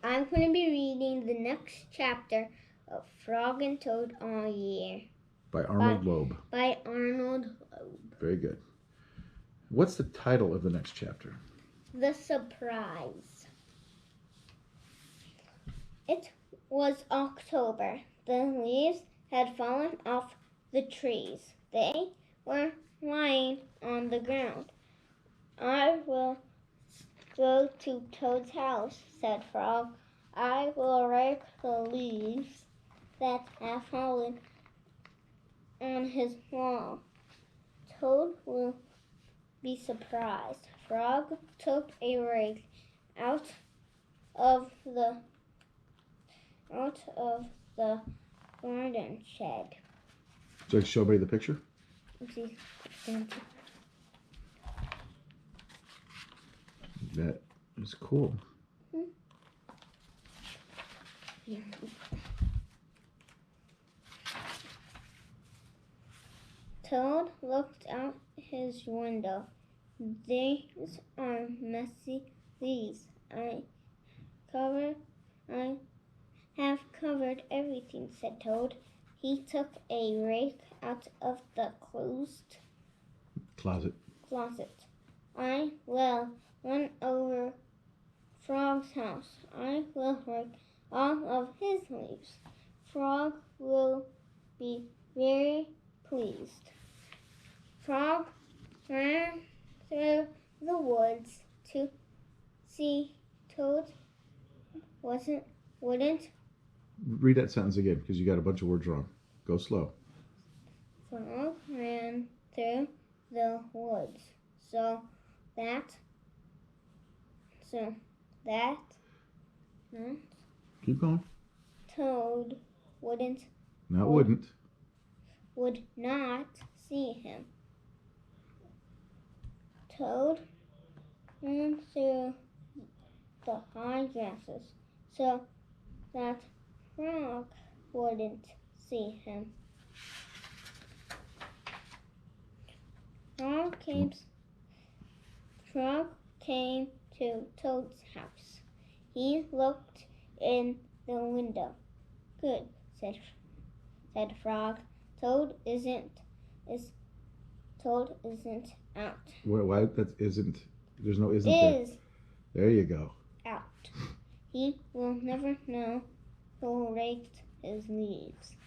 I'm going to be reading the next chapter of Frog and Toad All Year. By Arnold Lobel. By Arnold Lobel. Very good. What's the title of the next chapter? The Surprise. It was October. The leaves had fallen off the trees. They were lying on the ground. I will go to Toad's house, said Frog. I will rake the leaves that have fallen on his wall. Toad will be surprised. Frog took a rake out of the garden shed. So show everybody the picture. That is cool. Yeah. Toad looked out his window. These are messy leaves. I have covered everything, said Toad. He took a rake out of the closed closet. I will run over Frog's house. I will rake all of his leaves. Frog will be very pleased. Frog ran through the woods to see Toad wouldn't. Read that sentence again because you got a bunch of words wrong. Go slow. Frog ran through the woods so that Keep going. Toad would not see him. Toad ran through the high grasses so that Frog wouldn't see him. Frog came to Toad's house. He looked in the window. Good, said Frog. Toad isn't out. Why that isn't? There's no isn't Is there. There you go. Out. He will never know who raked his leaves.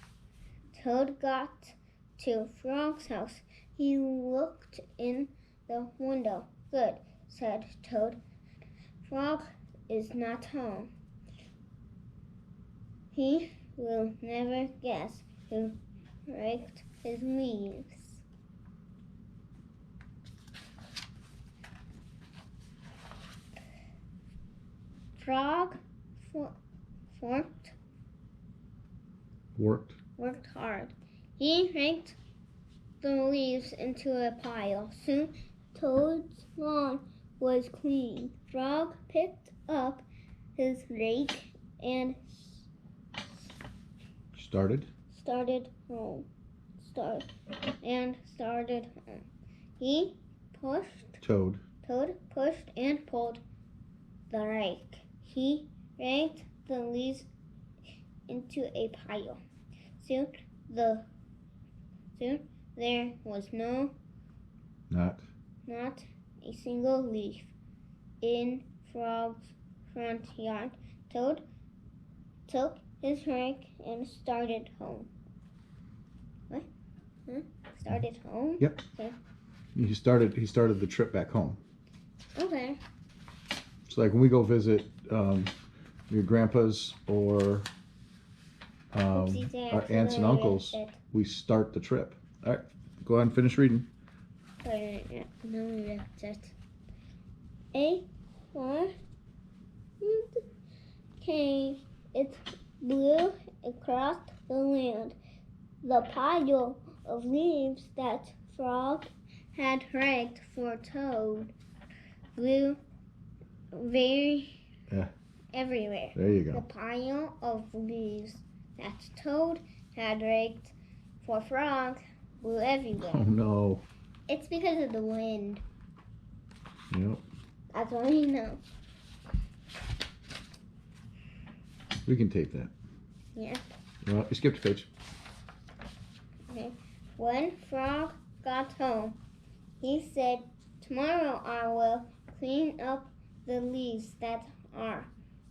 Toad got to Frog's house. He looked in the window. Good, said Toad. Frog is not home. He will never guess who raked his leaves. Frog worked hard. He raked the leaves into a pile. Soon Toad's lawn was clean. Frog picked up his rake and started home. He Toad pushed and pulled the rake. He raked the leaves into a pile. Soon there was not a single leaf in Frog's front yard. Toad took his rake and started home. What? Huh? Started home? Yep. Okay. He started the trip back home. Okay. It's like when we go visit your grandpa's or our aunts and uncles, we start the trip. All right, go ahead and finish reading. No, that's it. A wind came. It blew across the land. The pile of leaves that Frog had raked for Toad blew everywhere. There you go. The pile of leaves that Toad had raked for Frog blew everywhere. Oh no. It's because of the wind. Yep. That's what we know. We can tape that. Yeah. Well, you skipped a page. Okay. When Frog got home, he said, "Tomorrow I will clean up the leaves that are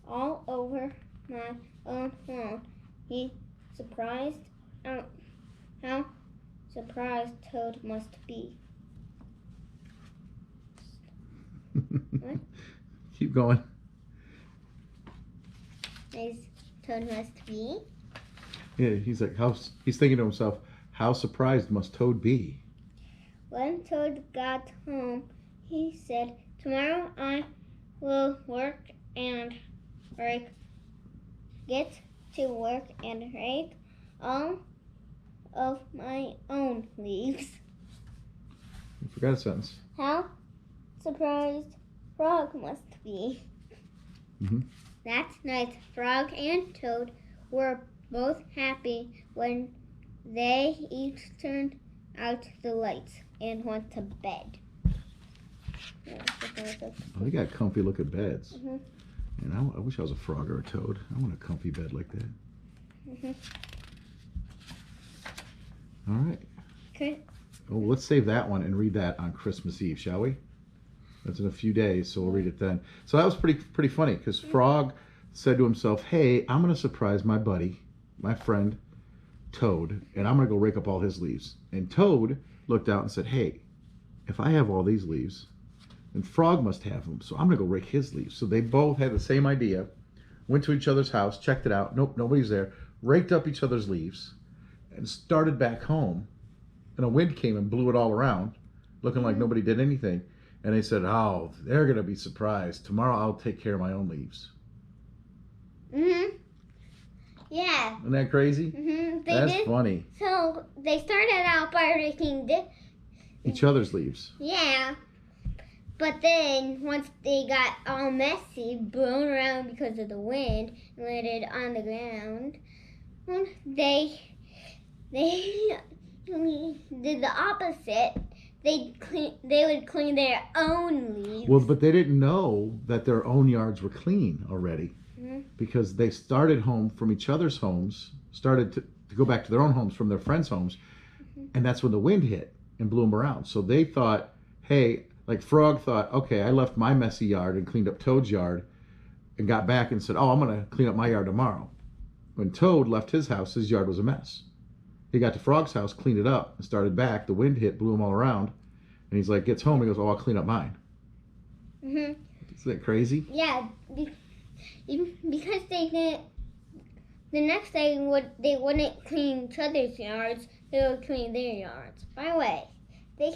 all over my own lawn." He surprised how surprised Toad must be. What? Keep going. As Toad must be. Yeah, he's like, he's thinking to himself, how surprised must Toad be? When Toad got home, he said, "Tomorrow I will get to work and rake all of my own leaves." You forgot a sentence. How surprised Frog must be. Mm-hmm. That night, Frog and Toad were both happy when they each turned out the lights and went to bed. Oh, they got comfy looking beds. Mm-hmm. And I wish I was a frog or a toad. I want a comfy bed like that. Mm-hmm. All right. Okay. Well, let's save that one and read that on Christmas Eve, shall we? That's in a few days, so we'll read it then. So that was pretty funny because Frog said to himself, "Hey, I'm going to surprise my buddy, my friend, Toad, and I'm going to go rake up all his leaves." And Toad looked out and said, "Hey, if I have all these leaves, then Frog must have them, so I'm going to go rake his leaves." So they both had the same idea, went to each other's house, checked it out. Nope, nobody's there. Raked up each other's leaves and started back home. And a wind came and blew it all around, looking like nobody did anything. And they said, "Oh, they're going to be surprised. Tomorrow I'll take care of my own leaves." Mm-hmm. Yeah. Isn't that crazy? Mm-hmm. That's funny. So they started out by raking Each other's leaves. Yeah. But then, once they got all messy, blown around because of the wind, and landed on the ground, they did the opposite. They would clean their own leaves. Well, but they didn't know that their own yards were clean already, because they started home from each other's homes, started to go back to their own homes from their friends' homes, and that's when the wind hit and blew them around. So they thought, hey, like Frog thought, okay, I left my messy yard and cleaned up Toad's yard and got back and said, oh, I'm going to clean up my yard tomorrow. When Toad left his house, his yard was a mess. He got to Frog's house, cleaned it up, and started back. The wind hit, blew him all around. And he's like, gets home, he goes, oh, I'll clean up mine. Mm-hmm. Isn't that crazy? Yeah, because they didn't. The next day, they wouldn't clean each other's yards. They would clean their yards. By the way, they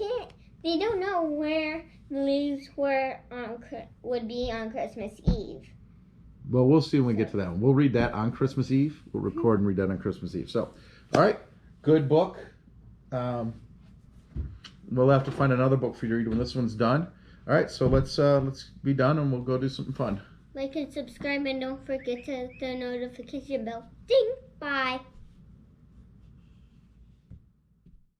don't know where the leaves would be on Christmas Eve. Well, we'll see when we get to that one. We'll read that on Christmas Eve. We'll record and read that on Christmas Eve. So, all right, good book. We'll have to find another book for you to read when this one's done. All right, so let's be done and we'll go do something fun. Like and subscribe and don't forget to hit the notification bell. Ding! Bye!